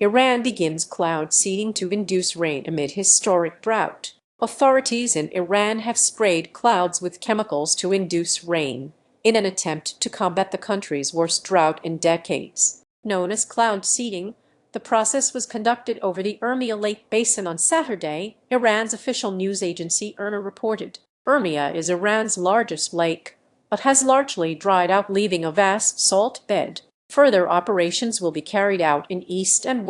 Iran begins cloud seeding to induce rain amid historic drought. Authorities in Iran have sprayed clouds with chemicals to induce rain, in an attempt to combat the country's worst drought in decades. Known as cloud seeding, the process was conducted over the Urmia Lake basin on Saturday, Iran's official news agency Irna reported. Urmia is Iran's largest lake, but has largely dried out, leaving a vast salt bed. Further operations will be carried out in east and west